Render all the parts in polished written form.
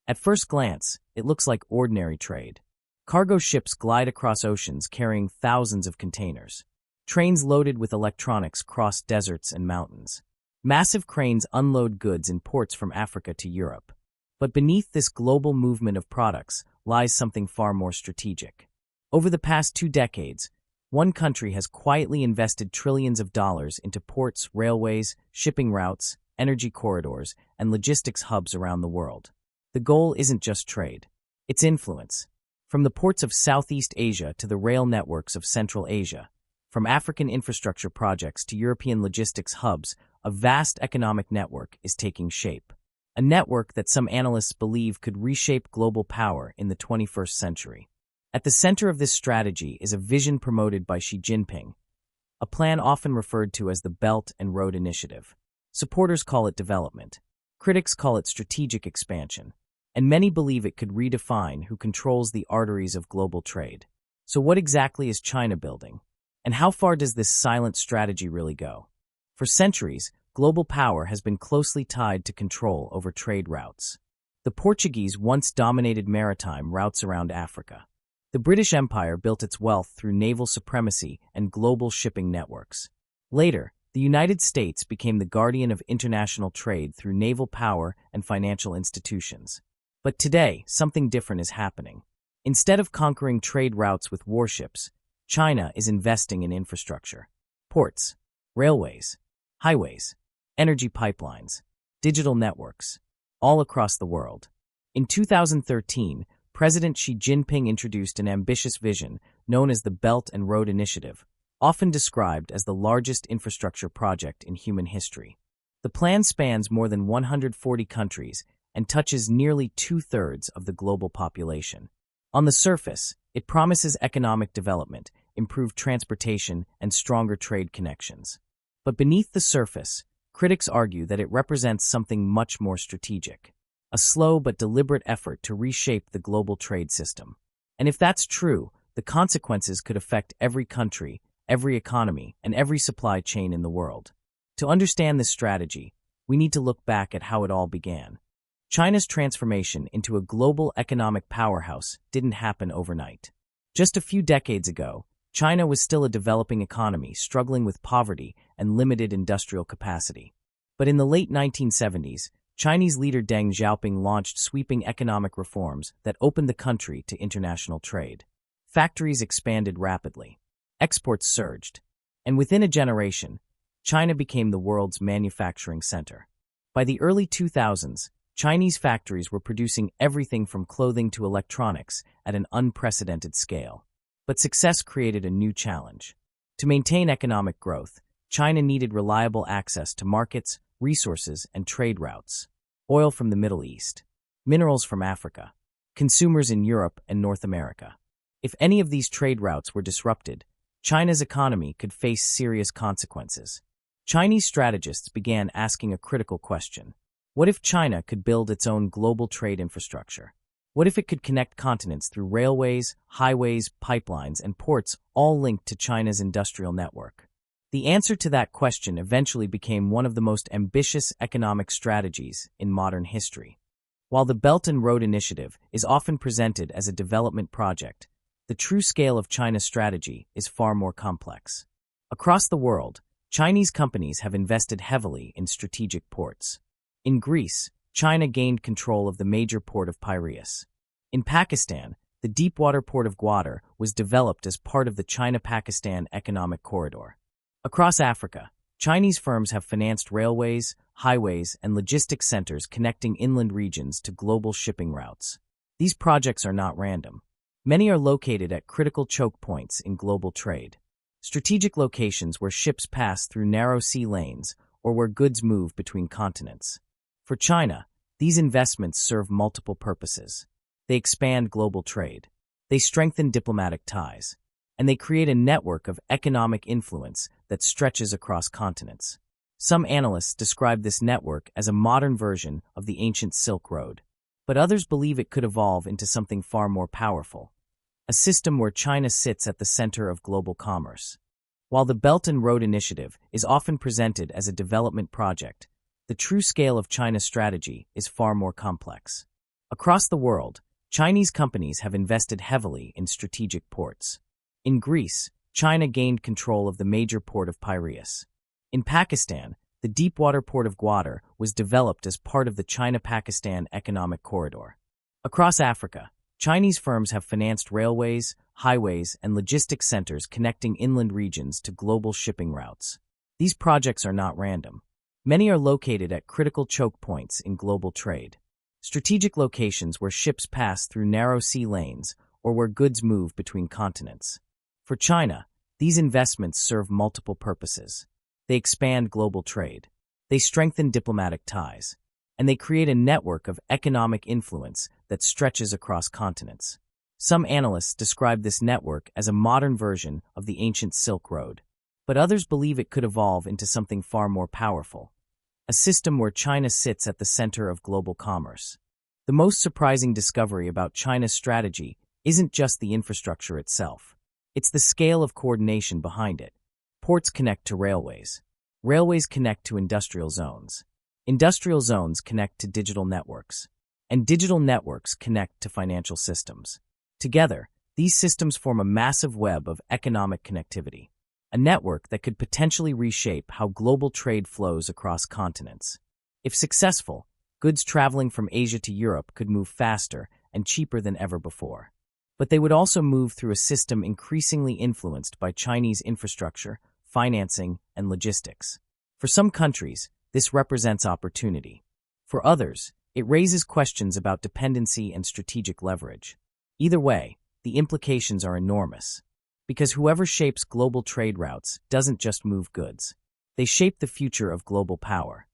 At first glance, it looks like ordinary trade. Cargo ships glide across oceans carrying thousands of containers. Trains loaded with electronics cross deserts and mountains. Massive cranes unload goods in ports from Africa to Europe. But beneath this global movement of products lies something far more strategic. Over the past 2 decades, one country has quietly invested trillions of dollars into ports, railways, shipping routes, energy corridors, and logistics hubs around the world. The goal isn't just trade. It's influence. From the ports of Southeast Asia to the rail networks of Central Asia, from African infrastructure projects to European logistics hubs, a vast economic network is taking shape. A network that some analysts believe could reshape global power in the 21st century. At the center of this strategy is a vision promoted by Xi Jinping, a plan often referred to as the Belt and Road Initiative. Supporters call it development. Critics call it strategic expansion. And many believe it could redefine who controls the arteries of global trade. So what exactly is China building? And how far does this silent strategy really go? For centuries, global power has been closely tied to control over trade routes. The Portuguese once dominated maritime routes around Africa. The British Empire built its wealth through naval supremacy and global shipping networks. Later, the United States became the guardian of international trade through naval power and financial institutions. But today, something different is happening. Instead of conquering trade routes with warships, China is investing in infrastructure. Ports, railways, highways, energy pipelines, digital networks, all across the world. In 2013, President Xi Jinping introduced an ambitious vision known as the Belt and Road Initiative, often described as the largest infrastructure project in human history. The plan spans more than 140 countries and touches nearly 2/3 of the global population. On the surface, it promises economic development, improved transportation, and stronger trade connections. But beneath the surface, critics argue that it represents something much more strategic, a slow but deliberate effort to reshape the global trade system. And if that's true, the consequences could affect every country, every economy, and every supply chain in the world. To understand this strategy, we need to look back at how it all began. China's transformation into a global economic powerhouse didn't happen overnight. Just a few decades ago, China was still a developing economy struggling with poverty and limited industrial capacity. But in the late 1970s, Chinese leader Deng Xiaoping launched sweeping economic reforms that opened the country to international trade. Factories expanded rapidly. Exports surged. And within a generation, China became the world's manufacturing center. By the early 2000s, Chinese factories were producing everything from clothing to electronics at an unprecedented scale. But success created a new challenge. To maintain economic growth, China needed reliable access to markets, resources, and trade routes. Oil from the Middle East, minerals from Africa, consumers in Europe and North America. If any of these trade routes were disrupted, China's economy could face serious consequences. Chinese strategists began asking a critical question. What if China could build its own global trade infrastructure? What if it could connect continents through railways, highways, pipelines, and ports, all linked to China's industrial network? The answer to that question eventually became one of the most ambitious economic strategies in modern history. While the Belt and Road Initiative is often presented as a development project, the true scale of China's strategy is far more complex. Across the world, Chinese companies have invested heavily in strategic ports. In Greece, China gained control of the major port of Piraeus. In Pakistan, the deepwater port of Gwadar was developed as part of the China-Pakistan Economic Corridor. Across Africa, Chinese firms have financed railways, highways, and logistics centers connecting inland regions to global shipping routes. These projects are not random. Many are located at critical choke points in global trade. Strategic locations where ships pass through narrow sea lanes or where goods move between continents. For China, these investments serve multiple purposes. They expand global trade. They strengthen diplomatic ties. And they create a network of economic influence that stretches across continents. Some analysts describe this network as a modern version of the ancient Silk Road, but others believe it could evolve into something far more powerful, a system where China sits at the center of global commerce. While the Belt and Road Initiative is often presented as a development project, the true scale of China's strategy is far more complex. Across the world, Chinese companies have invested heavily in strategic ports. In Greece, China gained control of the major port of Piraeus. In Pakistan, the deepwater port of Gwadar was developed as part of the China-Pakistan Economic Corridor. Across Africa, Chinese firms have financed railways, highways, and logistics centers connecting inland regions to global shipping routes. These projects are not random. Many are located at critical choke points in global trade. Strategic locations where ships pass through narrow sea lanes or where goods move between continents. For China, these investments serve multiple purposes. They expand global trade. They strengthen diplomatic ties. And they create a network of economic influence that stretches across continents. Some analysts describe this network as a modern version of the ancient Silk Road, but others believe it could evolve into something far more powerful, a system where China sits at the center of global commerce. The most surprising discovery about China's strategy isn't just the infrastructure itself. It's the scale of coordination behind it. Ports connect to railways. Railways connect to industrial zones. Industrial zones connect to digital networks. And digital networks connect to financial systems. Together, these systems form a massive web of economic connectivity, a network that could potentially reshape how global trade flows across continents. If successful, goods traveling from Asia to Europe could move faster and cheaper than ever before. But they would also move through a system increasingly influenced by Chinese infrastructure, financing, and logistics. For some countries, this represents opportunity. For others, it raises questions about dependency and strategic leverage. Either way, the implications are enormous. Because whoever shapes global trade routes doesn't just move goods. They shape the future of global power.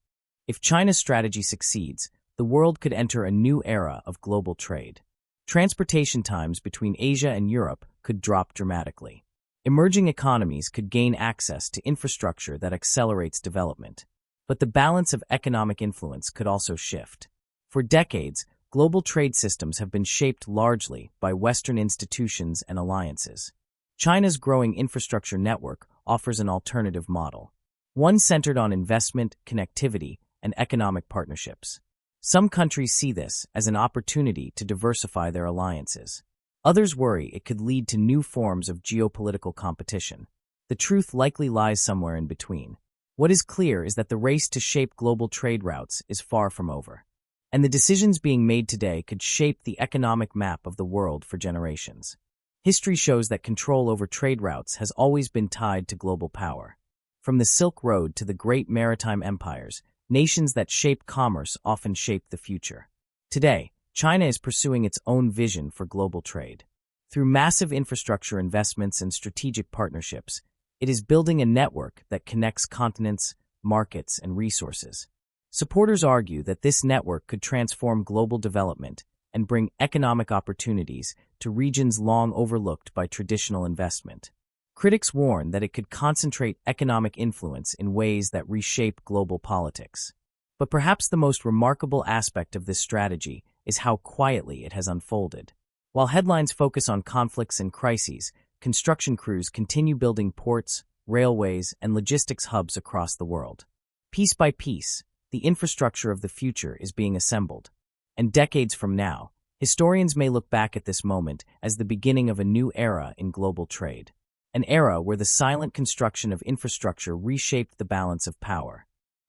If China's strategy succeeds, the world could enter a new era of global trade. Transportation times between Asia and Europe could drop dramatically. Emerging economies could gain access to infrastructure that accelerates development. But the balance of economic influence could also shift. For decades, global trade systems have been shaped largely by Western institutions and alliances. China's growing infrastructure network offers an alternative model, one centered on investment, connectivity, and economic partnerships. Some countries see this as an opportunity to diversify their alliances. Others worry it could lead to new forms of geopolitical competition. The truth likely lies somewhere in between. What is clear is that the race to shape global trade routes is far from over. And the decisions being made today could shape the economic map of the world for generations. History shows that control over trade routes has always been tied to global power. From the Silk Road to the great maritime empires, nations that shape commerce often shape the future. Today, China is pursuing its own vision for global trade. Through massive infrastructure investments and strategic partnerships, it is building a network that connects continents, markets, and resources. Supporters argue that this network could transform global development and bring economic opportunities to regions long overlooked by traditional investment. Critics warn that it could concentrate economic influence in ways that reshape global politics. But perhaps the most remarkable aspect of this strategy is how quietly it has unfolded. While headlines focus on conflicts and crises, construction crews continue building ports, railways, and logistics hubs across the world. Piece by piece, the infrastructure of the future is being assembled. And decades from now, historians may look back at this moment as the beginning of a new era in global trade. An era where the silent construction of infrastructure reshaped the balance of power.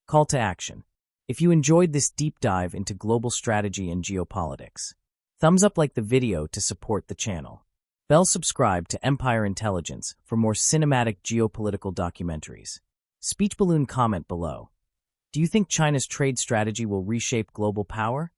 Call to action. If you enjoyed this deep dive into global strategy and geopolitics, thumbs up like the video to support the channel. Bell subscribe to Empire Intelligence for more cinematic geopolitical documentaries. Speech balloon comment below. Do you think China's trade strategy will reshape global power?